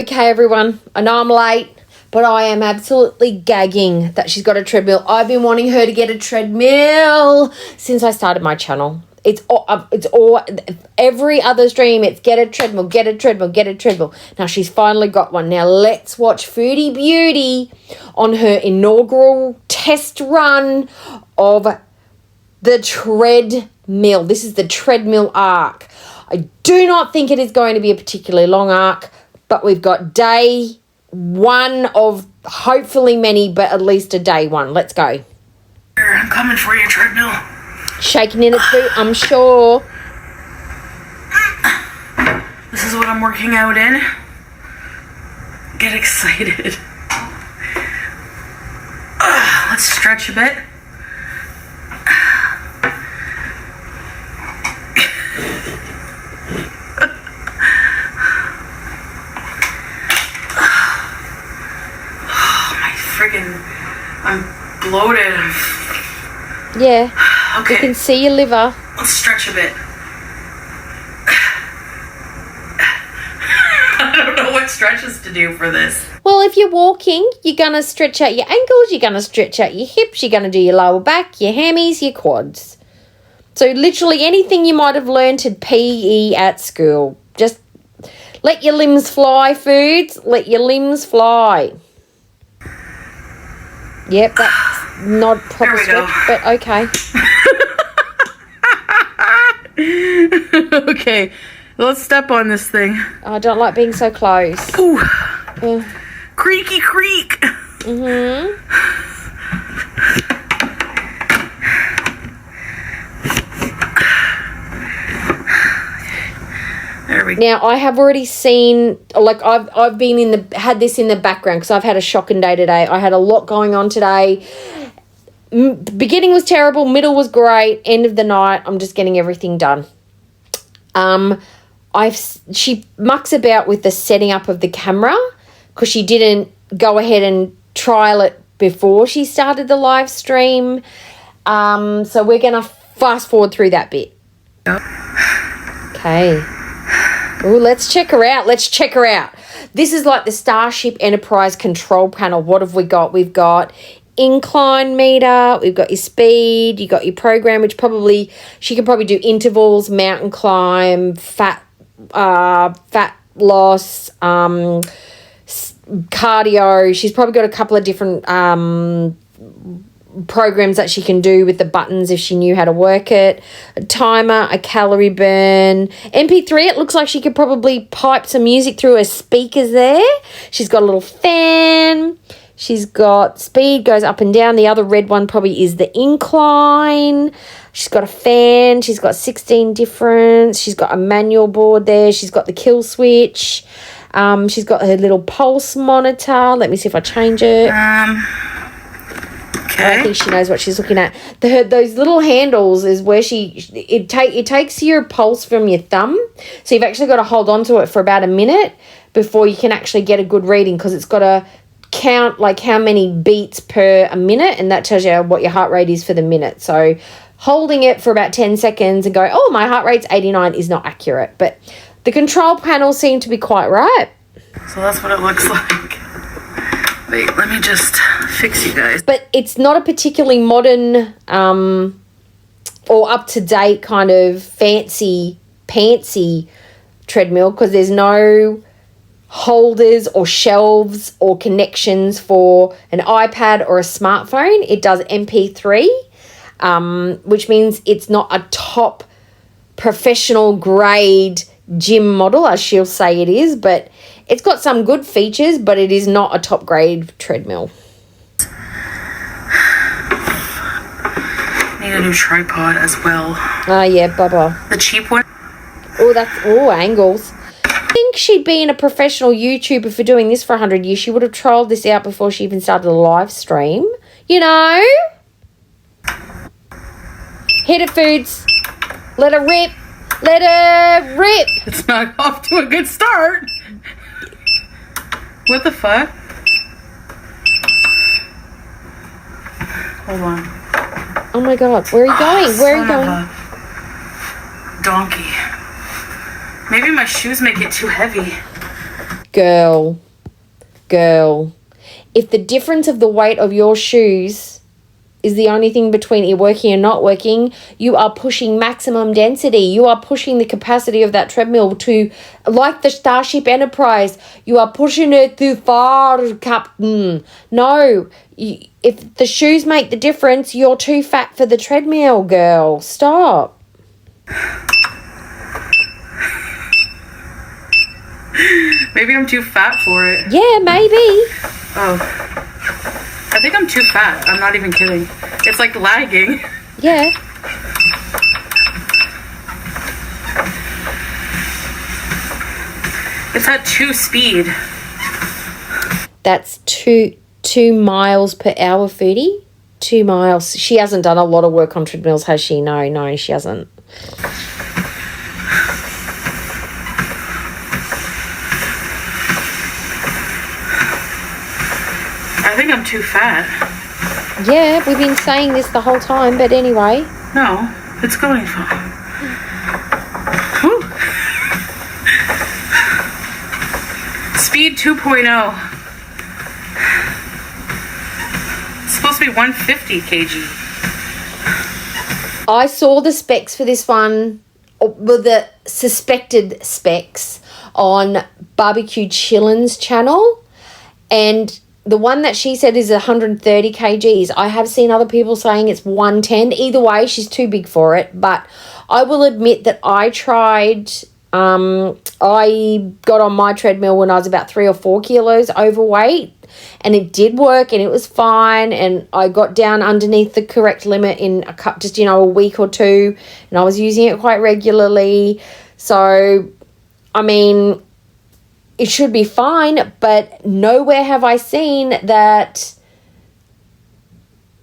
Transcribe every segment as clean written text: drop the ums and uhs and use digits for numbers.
Okay, everyone, I know I'm late, but I am absolutely gagging that she's got a treadmill. I've been wanting her to get a treadmill since I started my channel. It's all every other stream, it's get a treadmill, get a treadmill, get a treadmill. Now she's finally got one. Now let's watch Foodie Beauty on her inaugural test run of the treadmill. This is the treadmill arc. I do not think it is going to be a particularly long arc, but we've got day one of hopefully many, but at least a day one. Let's go. I'm coming for you, treadmill. Shaking in its boot, I'm sure. This is what I'm working out in. Get excited. Let's stretch a bit. I'm bloated. Yeah. Okay. You can see your liver. Let's stretch a bit. I don't know what stretches to do for this. Well, if you're walking, you're going to stretch out your ankles, you're going to stretch out your hips, you're going to do your lower back, your hammies, your quads. So literally anything you might have learned at PE at school. Just let your limbs fly, Foods. Let your limbs fly. Yep, that's not proper stretch, but okay. Okay, let's step on this thing. I don't like being so close. Ooh. Creaky creak. Mm-hmm. There we go. Now I have already seen, like I've been had this in the background because I've had a shocking day today. I had a lot going on today. Beginning was terrible, middle was great, end of the night I'm just getting everything done. She mucks about with the setting up of the camera because she didn't go ahead and trial it before she started the live stream. So we're gonna fast forward through that bit. Okay. Oh, let's check her out. Let's check her out. This is like the Starship Enterprise control panel. What have we got? We've got incline meter. We've got your speed. You got your program, which she can probably do intervals, mountain climb, fat loss, cardio. She's probably got a couple of different programs that she can do with the buttons if she knew how to work it. A timer, a calorie burn. MP3, it looks like she could probably pipe some music through her speakers there. She's got a little fan. She's got speed, goes up and down. The other red one probably is the incline. She's got a fan. She's got 16 different. She's got a manual board there. She's got the kill switch. She's got her little pulse monitor. Let me see if I change it. Okay. I think she knows what she's looking at. Those little handles is where it takes your pulse from your thumb. So you've actually got to hold on to it for about a minute before you can actually get a good reading because it's got to count like how many beats per a minute, and that tells you what your heart rate is for the minute. So holding it for about 10 seconds and go, oh, my heart rate's 89 is not accurate. But the control panel seemed to be quite right. So that's what it looks like. Wait, let me just fix you guys. But it's not a particularly modern or up-to-date kind of fancy treadmill because there's no holders or shelves or connections for an iPad or a smartphone. It does MP3, which means it's not a top professional grade gym model, as she'll say it is, but it's got some good features, but it is not a top grade treadmill. Need a new tripod as well. Oh, yeah, Bubba. The cheap one. Oh, angles. I think she'd been a professional YouTuber for doing this for 100 years. She would have trialled this out before she even started a live stream. You know? Hit it, Foods. Let her rip. Let her rip. It's not off to a good start. What the fuck? Hold on. Oh my God. Where are you going? Where are you going? Donkey. Maybe my shoes make it too heavy. Girl, if the difference of the weight of your shoes is the only thing between it working and not working, you are pushing maximum density. You are pushing the capacity of that treadmill to, like the Starship Enterprise, you are pushing it too far, Captain. No, if the shoes make the difference, you're too fat for the treadmill, girl. Stop. Maybe I'm too fat for it. Yeah, maybe. Oh. I think I'm too fat. I'm not even kidding. It's like lagging. Yeah. It's at 2 speed. That's 2 miles per hour, Foodie. 2 miles. She hasn't done a lot of work on treadmills, has she? No, she hasn't. I think I'm too fat. Yeah, we've been saying this the whole time, but anyway. No, it's going fine. Whew. Speed 2.0. It's supposed to be 150 kg. I saw the specs for this one, well, the suspected specs on Barbecue Chillin's channel, and the one that she said is 130 kgs. I have seen other people saying it's 110. Either way, she's too big for it. But I will admit that I tried, I got on my treadmill when I was about 3 or 4 kilos overweight, and it did work and it was fine. And I got down underneath the correct limit in a week or two, and I was using it quite regularly. So, I mean, it should be fine, but nowhere have I seen that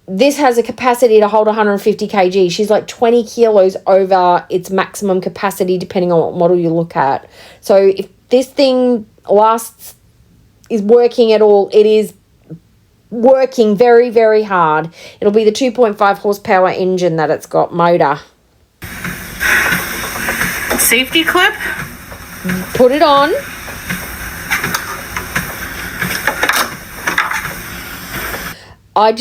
this has a capacity to hold 150 kg. She's like 20 kilos over its maximum capacity, depending on what model you look at. So if this thing is working at all, it is working very, very hard. It'll be the 2.5 horsepower engine that it's got motor. Safety clip? Put it on. I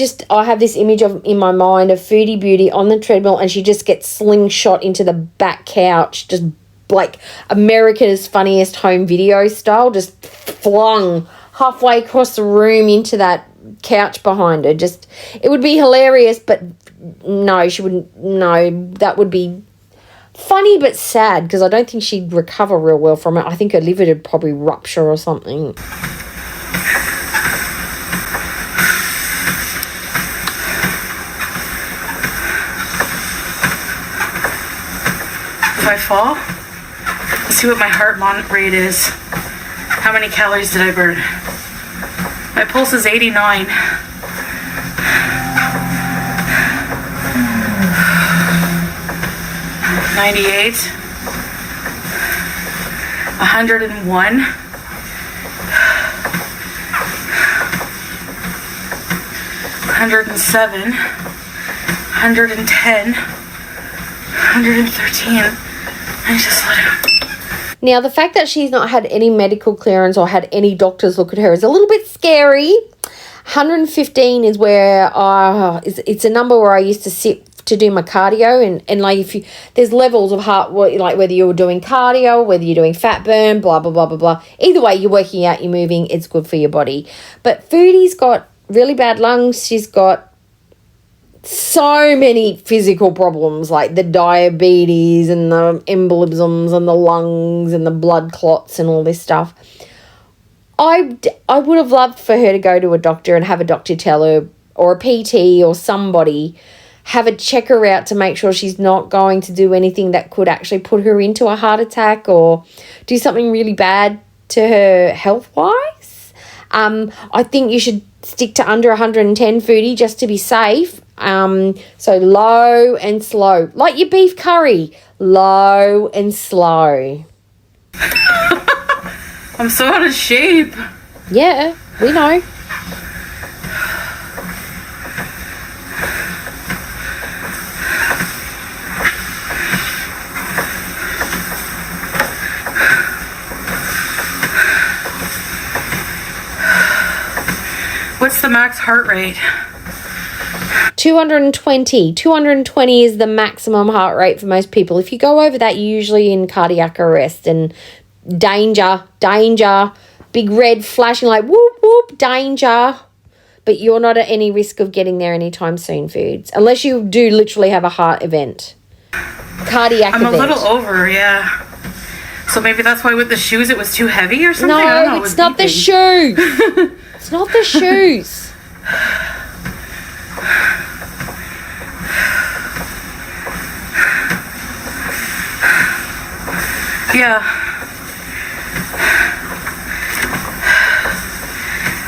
have this image in my mind of Foodie Beauty on the treadmill, and she just gets slingshot into the back couch, just like America's Funniest Home Video style, just flung halfway across the room into that couch behind her. Just, it would be hilarious, but no, she wouldn't. No, that would be funny but sad, because I don't think she'd recover real well from it. I think her liver would probably rupture or something. If I fall, let's see what my heart rate is. How many calories did I burn? My pulse is 89. 98. 101. 107. 110. 113. I just let it. Now, the fact that she's not had any medical clearance or had any doctors look at her is a little bit scary. 115 is where it's a number where I used to sit to do my cardio, and like there's levels of heart, like whether you're doing cardio, whether you're doing fat burn, blah blah blah blah blah. Either way, you're working out, you're moving, it's good for your body. But Foodie's got really bad lungs. She's got so many physical problems, like the diabetes and the embolisms and the lungs and the blood clots and all this stuff. I would have loved for her to go to a doctor and have a doctor tell her, or a PT or somebody, have a check her out to make sure she's not going to do anything that could actually put her into a heart attack or do something really bad to her health-wise. I think you should stick to under 110, Foodie, just to be safe. So low and slow, like your beef curry, low and slow. I'm so out of shape. Yeah, we know. What's the max heart rate? 220. 220 is the maximum heart rate for most people. If you go over that, you're usually in cardiac arrest and danger, danger, big red flashing like whoop, whoop, danger. But you're not at any risk of getting there anytime soon, Foods, unless you do literally have a heart event. Cardiac event. I'm a little over, yeah. So maybe that's why with the shoes it was too heavy or something? I don't know, it's not the shoes. It's not the shoes. Yeah.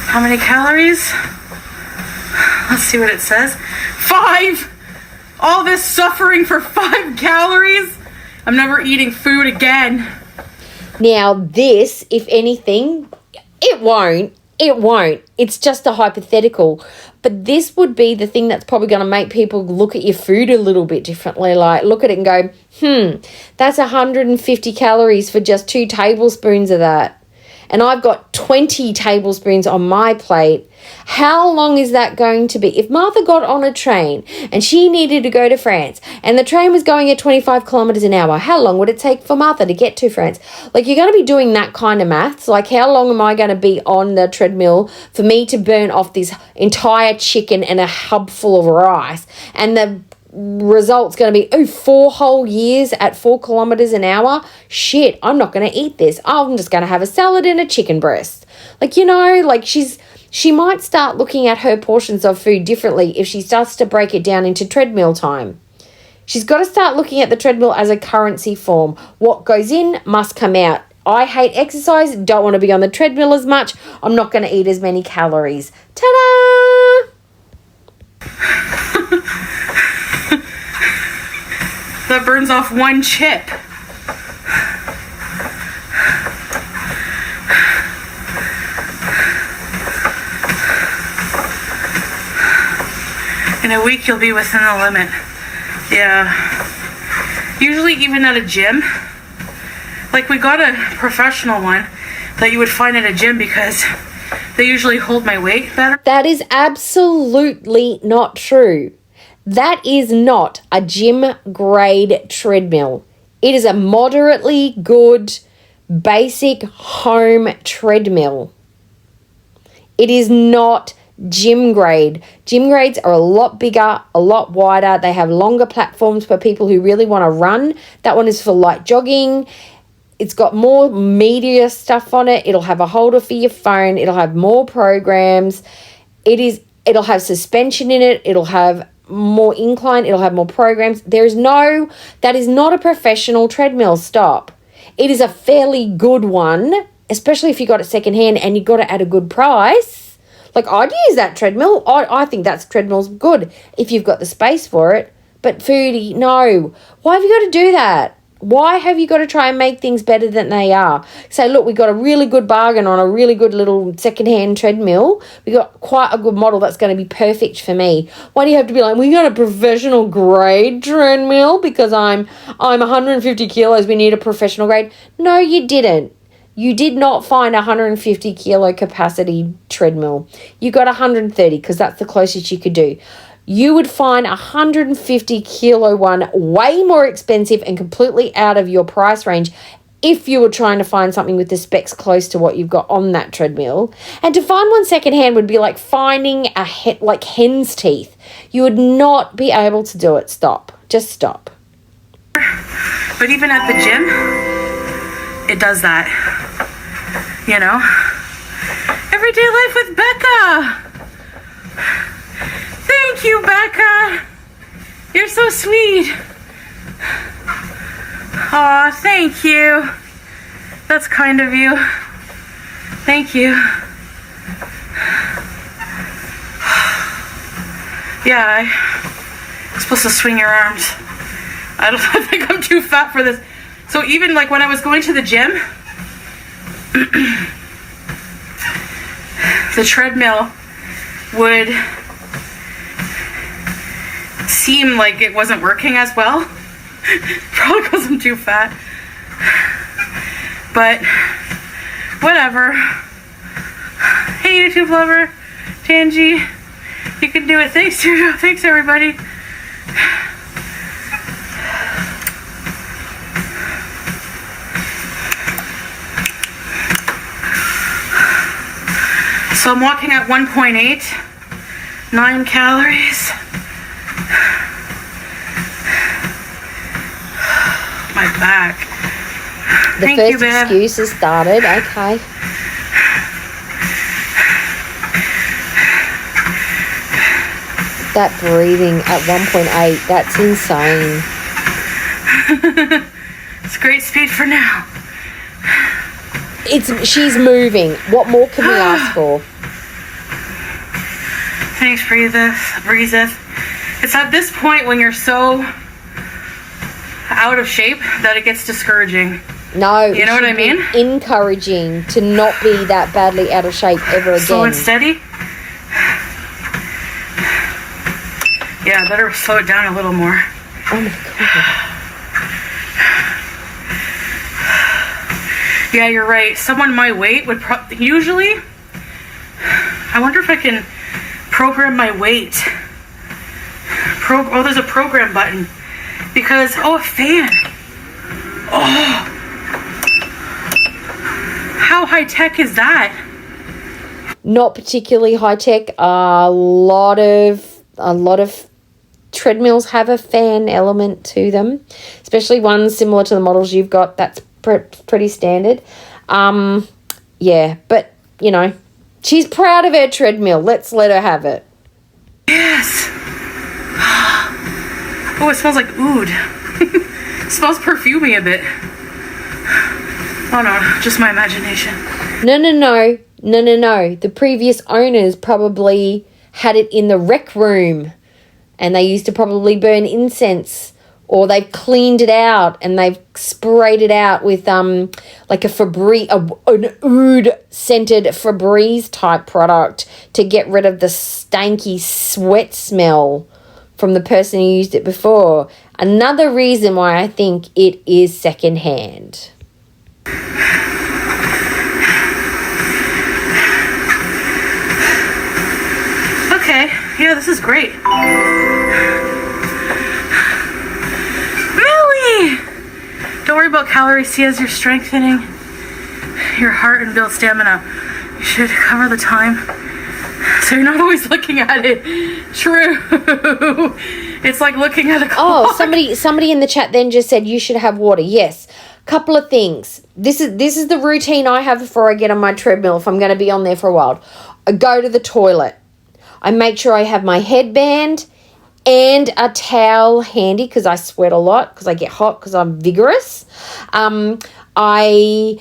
How many calories? Let's see what it says. 5! All this suffering for 5 calories? I'm never eating food again. Now this, if anything, it won't. It's just a hypothetical. But this would be the thing that's probably going to make people look at your food a little bit differently. Like, look at it and go, that's 150 calories for just 2 tablespoons of that. And I've got 20 tablespoons on my plate. How long is that going to be? If Martha got on a train and she needed to go to France and the train was going at 25 kilometers an hour, how long would it take for Martha to get to France? Like, you're going to be doing that kind of maths. Like, how long am I going to be on the treadmill for me to burn off this entire chicken and a hub full of rice? And the result's going to be 4 whole years at 4 kilometers an hour. Shit, I'm not going to eat this. I'm just going to have a salad and a chicken breast. Like, you know, like she might start looking at her portions of food differently if she starts to break it down into treadmill time. She's got to start looking at the treadmill as a currency form. What goes in must come out. I hate exercise, don't want to be on the treadmill as much. I'm not going to eat as many calories. Ta-da! That burns off 1 chip. In a week, you'll be within the limit. Yeah. Usually, even at a gym, like we got a professional one that you would find at a gym because they usually hold my weight better. That is absolutely not true. That is not a gym grade treadmill. It is a moderately good, basic home treadmill. It is not gym grade. Gym grades are a lot bigger, a lot wider. They have longer platforms for people who really want to run. That one is for light jogging. It's got more media stuff on it. It'll have a holder for your phone. It'll have more programs. It'll have suspension in it. It'll have more incline. It'll have more programs. That is not a professional treadmill. Stop. It is a fairly good one, especially if you got it secondhand and you got it at a good price. Like, I'd use that treadmill. I think that treadmill's good if you've got the space for it. But Foodie, no. Why have you got to do that? Why have you got to try and make things better than they are? Say, look, we got a really good bargain on a really good little secondhand treadmill. We got quite a good model that's going to be perfect for me. Why do you have to be like, we got a professional grade treadmill because I'm 150 kilos, we need a professional grade? No, you didn't. You did not find a 150 kilo capacity treadmill. You got 130 because that's the closest you could do. You would find a 150 kilo one way more expensive and completely out of your price range if you were trying to find something with the specs close to what you've got on that treadmill. And to find one secondhand would be like finding like hen's teeth. You would not be able to do it. Stop. Just stop. But even at the gym, it does that. You know? Everyday life with Becca. Thank you, Becca. You're so sweet. Aw, thank you. That's kind of you. Thank you. Yeah, I'm supposed to swing your arms. I think I'm too fat for this. So even like when I was going to the gym, the treadmill would seem like it wasn't working as well. Probably because I'm too fat. But whatever. Hey, YouTube lover. Tangy, you can do it. Thanks, Judo. Thanks, everybody. So I'm walking at 1.8, 9 calories. My back. The Thank first you, babe. excuse has started. Okay. That breathing at 1.8, that's insane. It's great speed for now. She's moving. What more can we ask for? Thanks, breatheth. It's at this point when you're so out of shape that it gets discouraging. No, you know what I mean? Encouraging to not be that badly out of shape ever again. Slow and steady. Yeah, better slow it down a little more. Oh my god. Yeah, you're right. Someone my weight would usually. I wonder if I can program my weight. There's a program button. Because, a fan. Oh. How high tech is that? Not particularly high tech. A lot of treadmills have a fan element to them, especially ones similar to the models you've got. That's pretty standard. Yeah, but she's proud of her treadmill. Let's let her have it. Yes. Oh, it smells like oud. It smells perfumey a bit. Oh no, just my imagination. No. The previous owners probably had it in the rec room and they used to probably burn incense, or they've cleaned it out and they've sprayed it out with like an oud scented Febreze type product to get rid of the stanky sweat smell from the person who used it before. Another reason why I think it is secondhand. Okay, yeah, this is great. Don't worry about calories. See, as you're strengthening your heart and build stamina, you should cover the time so you're not always looking at it. True. It's like looking at a clock. Oh, somebody in the chat then just said you should have water. Yes. Couple of things. This is the routine I have before I get on my treadmill if I'm going to be on there for a while. I go to the toilet. I make sure I have my headband and a towel handy because I sweat a lot because I get hot because I'm vigorous. I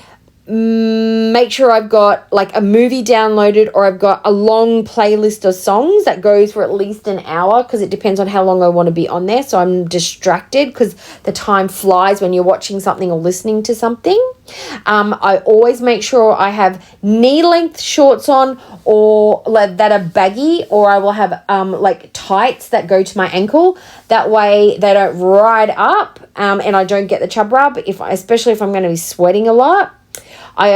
make sure I've got like a movie downloaded, or I've got a long playlist of songs that goes for at least an hour because it depends on how long I want to be on there. So I'm distracted because the time flies when you're watching something or listening to something. I always make sure I have knee-length shorts on, or that are baggy, or I will have like tights that go to my ankle. That way they don't ride up and I don't get the chub rub, especially if I'm going to be sweating a lot. I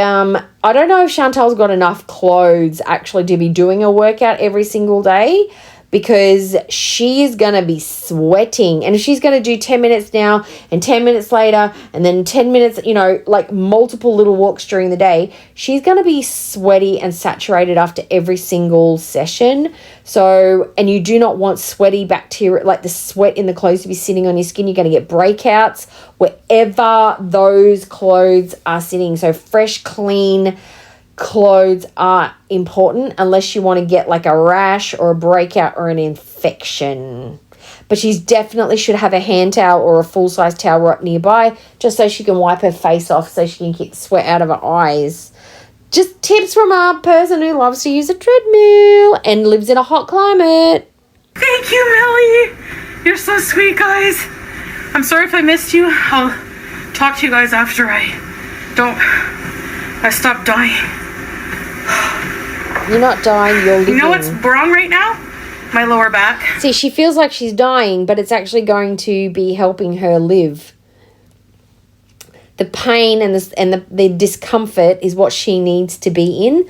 don't know if Chantal's got enough clothes actually to be doing a workout every single day, because she is going to be sweating. And if she's going to do 10 minutes now and 10 minutes later and then 10 minutes, like multiple little walks during the day, she's going to be sweaty and saturated after every single session. So, and you do not want sweaty bacteria, like the sweat in the clothes, to be sitting on your skin. You're going to get breakouts wherever those clothes are sitting. So fresh, clean clothes are important unless you want to get like a rash or a breakout or an infection. But she definitely should have a hand towel or a full-size towel right nearby, just so she can wipe her face off so she can get sweat out of her eyes. Just tips from a person who loves to use a treadmill and lives in a hot climate. Thank you, Millie. You're so sweet, guys. I'm sorry if I missed you. I'll talk to you guys after I stop dying. You're not dying, you're living. You know what's wrong right now? My lower back. See, she feels like she's dying, but it's actually going to be helping her live. The pain and the discomfort is what she needs to be in.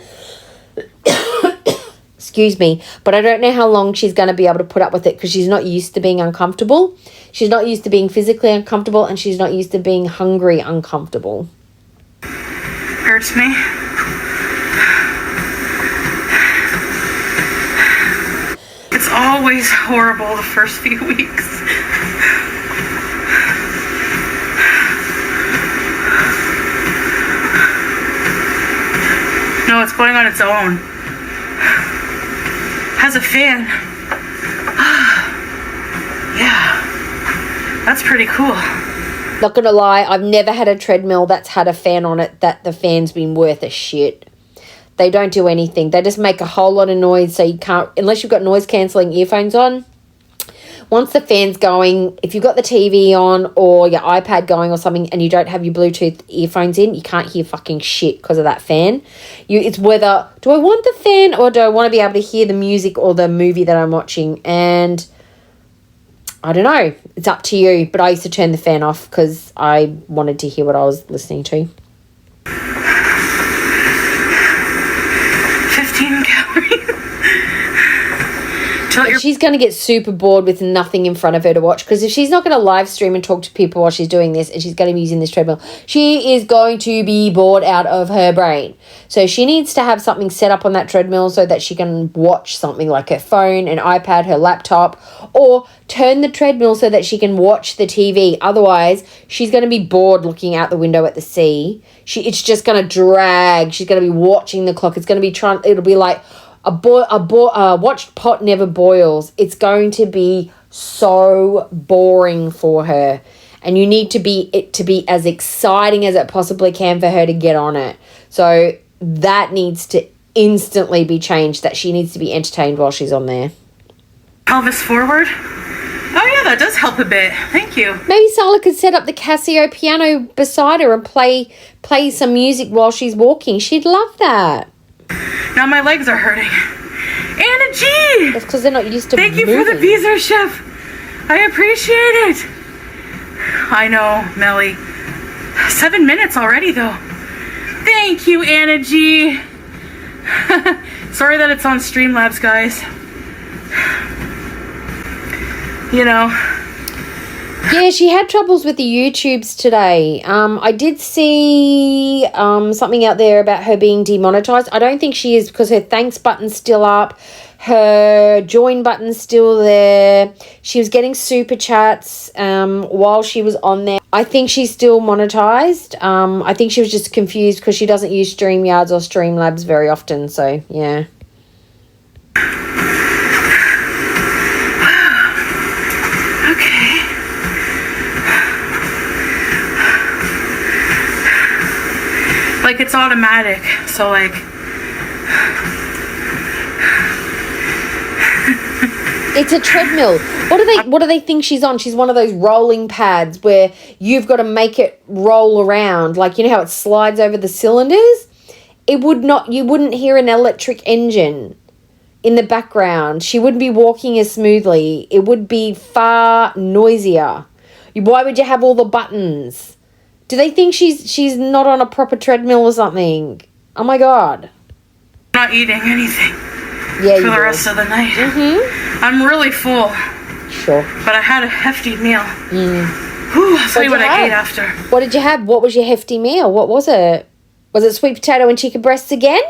excuse me, but I don't know how long she's going to be able to put up with it because she's not used to being uncomfortable. She's not used to being physically uncomfortable, and she's not used to being hungry uncomfortable. Hurts me. It's always horrible the first few weeks. No, it's going on its own. Has a fan. Yeah. That's pretty cool. Not gonna lie, I've never had a treadmill that's had a fan on it that the fan's been worth a shit. They don't do anything. They just make a whole lot of noise, so you can't, unless you've got noise cancelling earphones on. Once the fan's going, if you've got the TV on or your iPad going or something and you don't have your Bluetooth earphones in, you can't hear fucking shit because of that fan. It's whether, do I want the fan or do I want to be able to hear the music or the movie that I'm watching? And I don't know. It's up to you. But I used to turn the fan off because I wanted to hear what I was listening to. 15 calories. She's going to get super bored with nothing in front of her to watch, because if she's not going to live stream and talk to people while she's doing this and she's going to be using this treadmill, she is going to be bored out of her brain. So she needs to have something set up on that treadmill so that she can watch something like her phone, an iPad, her laptop, or turn the treadmill so that she can watch the TV. Otherwise, she's going to be bored looking out the window at the sea. It's just going to drag. She's going to be watching the clock. It's going to be it'll be like watched pot never boils. It's going to be so boring for her, and you need it to be as exciting as it possibly can for her to get on it. So that needs to instantly be changed, that she needs to be entertained while she's on there. Pelvis forward. Oh yeah, that does help a bit. Thank you. Maybe Sala could set up the Casio piano beside her and play some music while she's walking. She'd love that. Now my legs are hurting. Anna G! That's because they're not used to Thank moving. you for the Beezer chef. I appreciate it. I know, Melly. 7 minutes already, though. Thank you, Anna G. Sorry that it's on Streamlabs, guys. You know. Yeah, she had troubles with the YouTubes today. I did see something out there about her being demonetized. I don't think she is, because her thanks button's still up. Her join button's still there. She was getting super chats while she was on there. I think she's still monetized. I think she was just confused because she doesn't use StreamYards or Streamlabs very often. So, yeah. Like, it's automatic, so like it's a treadmill. What do they think she's on? She's one of those rolling pads where you've got to make it roll around, like, you know how it slides over the cylinders? You wouldn't hear an electric engine in the background. She wouldn't be walking as smoothly. It would be far noisier. Why would you have all the buttons? Do they think she's not on a proper treadmill or something? Oh my God. Not eating anything for the rest of the night. Mm-hmm. I'm really full. Sure. But I had a hefty meal. Whew, I'll tell you what I ate after. What did you have? What was your hefty meal? What was it? Was it sweet potato and chicken breasts again?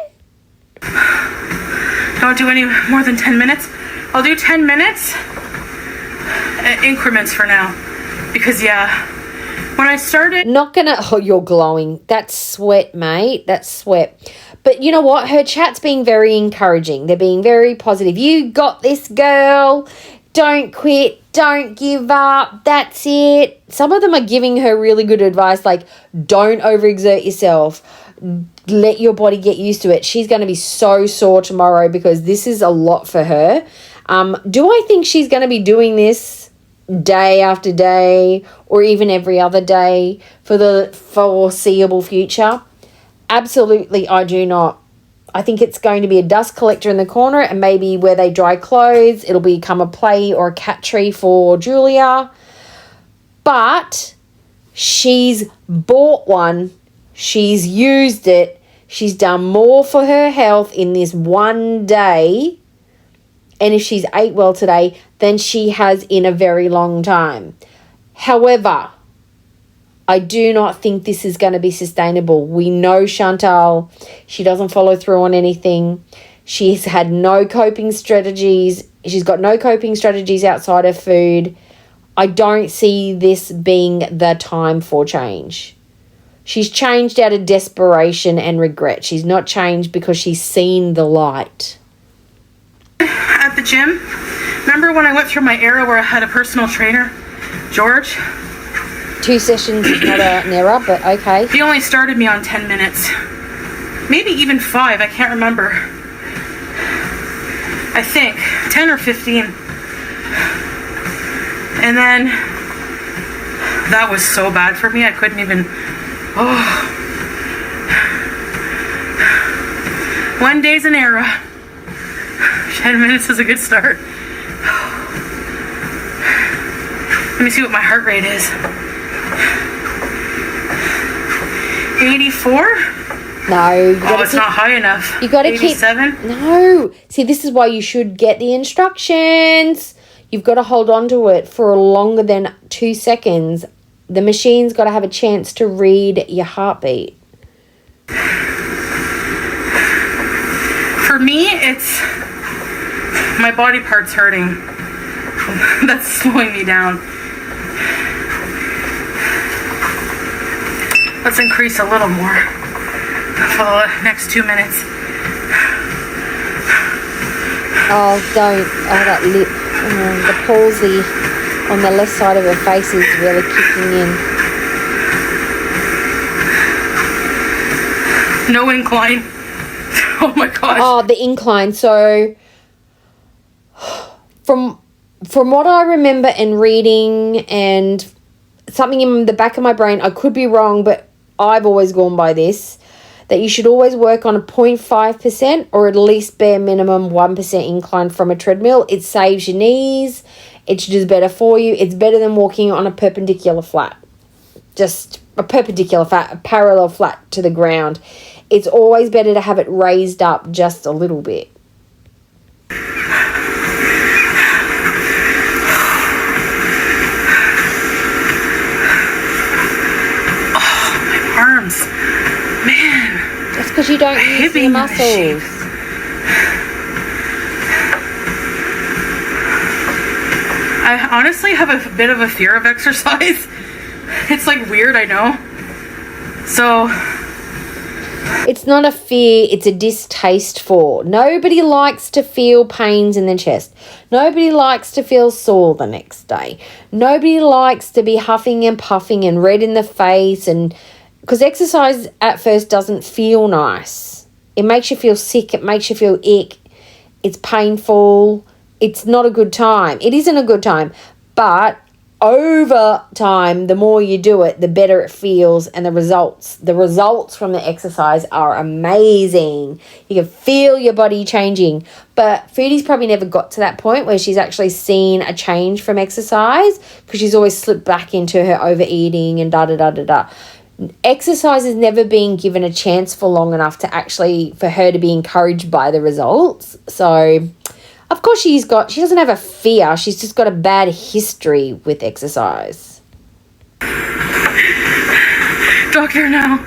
Don't do any more than 10 minutes. I'll do 10 minutes increments for now. Because, yeah, when I started... Oh, you're glowing. That's sweat, mate. That's sweat. But you know what? Her chat's being very encouraging. They're being very positive. You got this, girl. Don't quit. Don't give up. That's it. Some of them are giving her really good advice, like, don't overexert yourself. Let your body get used to it. She's going to be so sore tomorrow because this is a lot for her. Do I think she's going to be doing this day after day or even every other day for the foreseeable future? Absolutely, I do not. I think it's going to be a dust collector in the corner, and maybe where they dry clothes, it'll become a play or a cat tree for Julia. But she's bought one. She's used it. She's done more for her health in this one day And if she's ate well today, then she has in a very long time. However, I do not think this is going to be sustainable. We know Chantal, she doesn't follow through on anything. She's had no coping strategies. She's got no coping strategies outside of food. I don't see this being the time for change. She's changed out of desperation and regret. She's not changed because she's seen the light. At the gym, remember when I went through my era where I had a personal trainer, George? 2 sessions is not an error, but okay. He only started me on 10 minutes. Maybe even 5, I can't remember. I think 10 or 15. And then that was so bad for me, I couldn't even, 1 day's an era. 10 minutes is a good start. Let me see what my heart rate is. 84? No. It's not high enough. You got to keep... 87? No. See, this is why you should get the instructions. You've got to hold on to it for longer than 2 seconds. The machine's got to have a chance to read your heartbeat. For me, it's my body parts hurting. That's slowing me down. Let's increase a little more for the next 2 minutes. Oh, don't. Oh, that lip. The palsy on the left side of her face is really kicking in. No incline. Oh my gosh. Oh, the incline. So, from what I remember and reading and something in the back of my brain, I could be wrong, but I've always gone by this, that you should always work on a 0.5% or at least bare minimum 1% incline from a treadmill. It saves your knees. It's just better for you. It's better than walking on a perpendicular flat. Just a perpendicular flat, a parallel flat to the ground. It's always better to have it raised up just a little bit. That's because you don't use your muscles. I honestly have a bit of a fear of exercise. It's like weird, I know. So... It's not a fear, it's a distaste for. Nobody likes to feel pains in the chest. Nobody likes to feel sore the next day. Nobody likes to be huffing and puffing and red in the face, and because exercise at first doesn't feel nice. It makes you feel sick, it makes you feel ick, it's painful, it's not a good time. It isn't a good time, but over time, the more you do it, the better it feels, and the results from the exercise are amazing. You can feel your body changing. But Foodie's probably never got to that point where she's actually seen a change from exercise, because she's always slipped back into her overeating and da-da-da-da-da. Exercise has never been given a chance for long enough for her to be encouraged by the results. So... Of course she doesn't have a fear, she's just got a bad history with exercise. Doctor, now.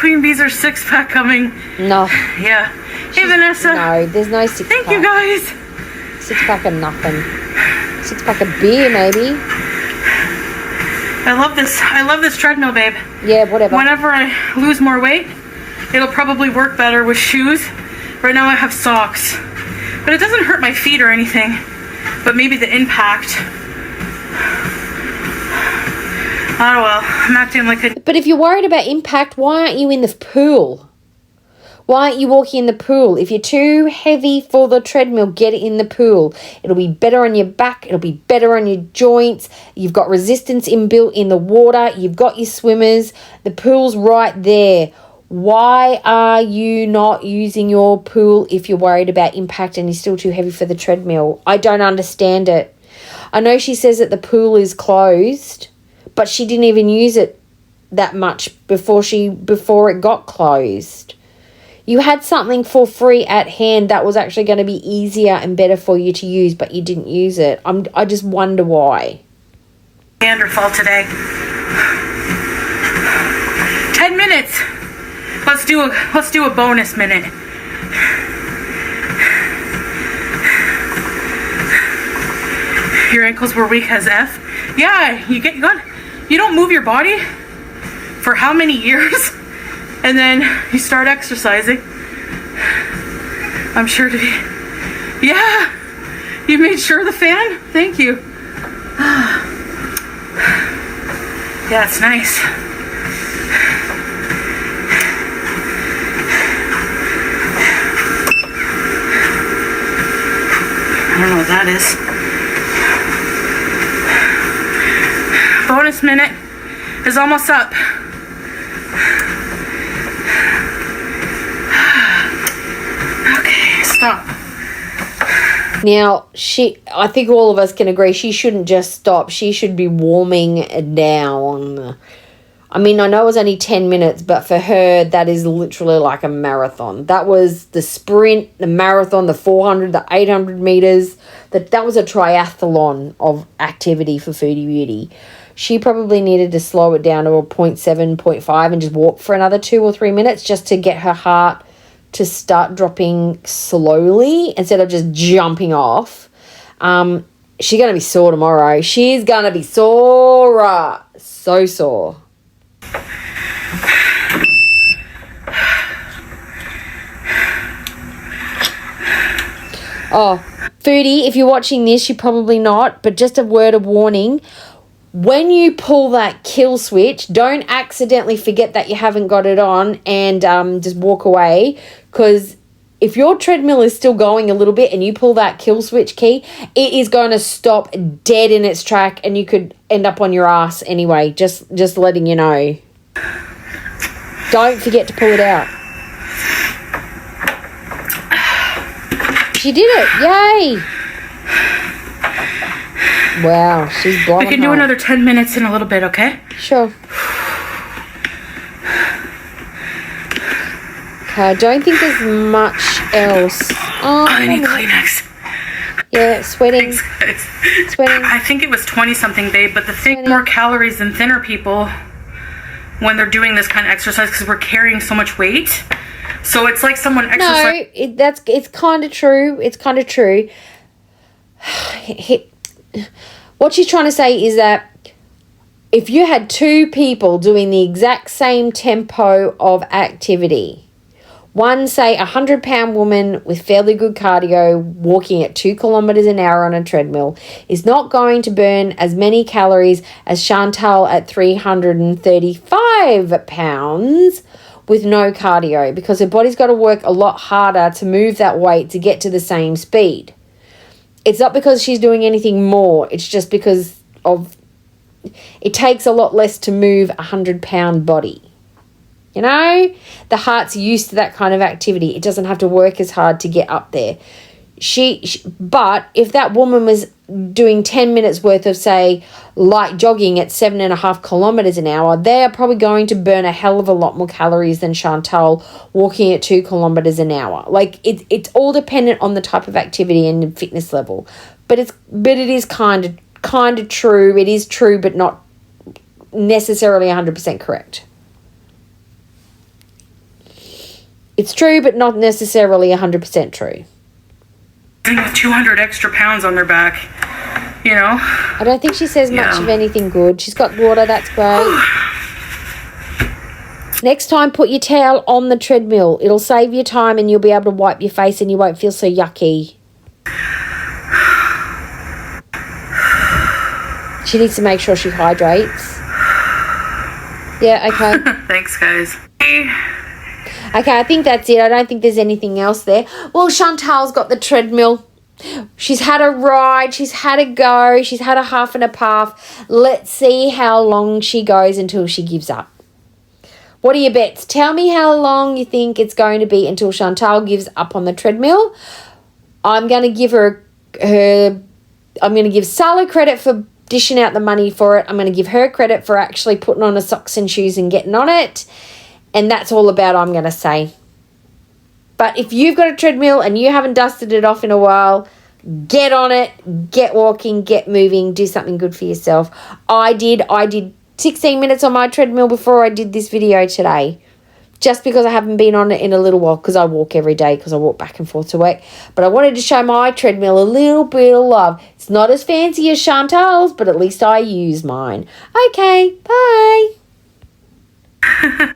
Queen Bee's are 6-pack coming. No. Yeah. Hey, Vanessa. No, there's no 6-pack. Thank you, guys. 6-pack of nothing. 6-pack of beer, maybe. I love this treadmill, babe. Yeah, whatever. Whenever I lose more weight, it'll probably work better with shoes. Right now I have socks. But it doesn't hurt my feet or anything. But maybe the impact. Oh well, I'm acting like a... But if you're worried about impact, why aren't you in the pool? Why aren't you walking in the pool? If you're too heavy for the treadmill, get it in the pool. It'll be better on your back. It'll be better on your joints. You've got resistance inbuilt in the water. You've got your swimmers. The pool's right there. Why are you not using your pool if you're worried about impact and you're still too heavy for the treadmill? I don't understand it. I know she says that the pool is closed, but she didn't even use it that much before it got closed. You had something for free at hand that was actually going to be easier and better for you to use, but you didn't use it. I just wonder why. Neanderthal today. 10 minutes. Let's do a bonus minute. Your ankles were weak as F. Yeah, you don't move your body for how many years, and then you start exercising. I'm sure to be. Yeah, you made sure of the fan. Thank you. Yeah, it's nice. I don't know what that is. Bonus minute is almost up. Okay, stop. Now, I think all of us can agree she shouldn't just stop. She should be warming down. I mean, I know it was only 10 minutes, but for her, that is literally like a marathon. That was the sprint, the marathon, the 400, the 800 meters. That was a triathlon of activity for Foodie Beauty. She probably needed to slow it down to a 0.7, 0.5 and just walk for another 2 or 3 minutes just to get her heart to start dropping slowly instead of just jumping off. She's going to be sore tomorrow. She's going to be sore. So sore. Oh, Foodie, if you're watching this, you're probably not, but just a word of warning. When you pull that kill switch, don't accidentally forget that you haven't got it on and just walk away, because if your treadmill is still going a little bit and you pull that kill switch key, it is going to stop dead in its track and you could end up on your ass anyway. Just letting you know. Don't forget to pull it out. She did it. Yay. Wow, she's blowing. We can do another 10 minutes in a little bit, okay? Sure. Okay, I don't think there's much else. Oh, I need Kleenex. Yeah, sweating. Thanks, guys. Sweating. I think it was 20-something, babe, but the thing, more calories than thinner people when they're doing this kind of exercise because we're carrying so much weight. So it's like someone exercising. No, it's kind of true. It's kind of true. What she's trying to say is that if you had two people doing the exact same tempo of activity, one, say, 100-pound woman with fairly good cardio walking at 2 kilometers an hour on a treadmill is not going to burn as many calories as Chantal at 335 pounds with no cardio, because her body's got to work a lot harder to move that weight to get to the same speed. It's not because she's doing anything more. It's just because it takes a lot less to move a 100-pound body. You know, the heart's used to that kind of activity. It doesn't have to work as hard to get up there. But if that woman was doing 10 minutes worth of, say, light jogging at 7.5 kilometers an hour, they are probably going to burn a hell of a lot more calories than Chantal walking at 2 kilometers an hour. Like, it's all dependent on the type of activity and fitness level. But it is kind of true. It is true, but not necessarily 100% correct. It's true, but not necessarily 100% true. With 200 extra pounds on their back, you know? I don't think she says much of anything good. She's got water, that's great. Next time, put your towel on the treadmill. It'll save you time and you'll be able to wipe your face and you won't feel so yucky. She needs to make sure she hydrates. Yeah, okay. Thanks, guys. Okay, I think that's it. I don't think there's anything else there. Well, Chantal's got the treadmill. She's had a ride. She's had a go. She's had a half and a puff. Let's see how long she goes until she gives up. What are your bets? Tell me how long you think it's going to be until Chantal gives up on the treadmill. I'm going to give I'm going to give Salo credit for dishing out the money for it. I'm going to give her credit for actually putting on her socks and shoes and getting on it. And that's all about, I'm going to say. But if you've got a treadmill and you haven't dusted it off in a while, get on it, get walking, get moving, do something good for yourself. I did 16 minutes on my treadmill before I did this video today. Just because I haven't been on it in a little while, because I walk every day, because I walk back and forth to work. But I wanted to show my treadmill a little bit of love. It's not as fancy as Chantal's, but at least I use mine. Okay, bye.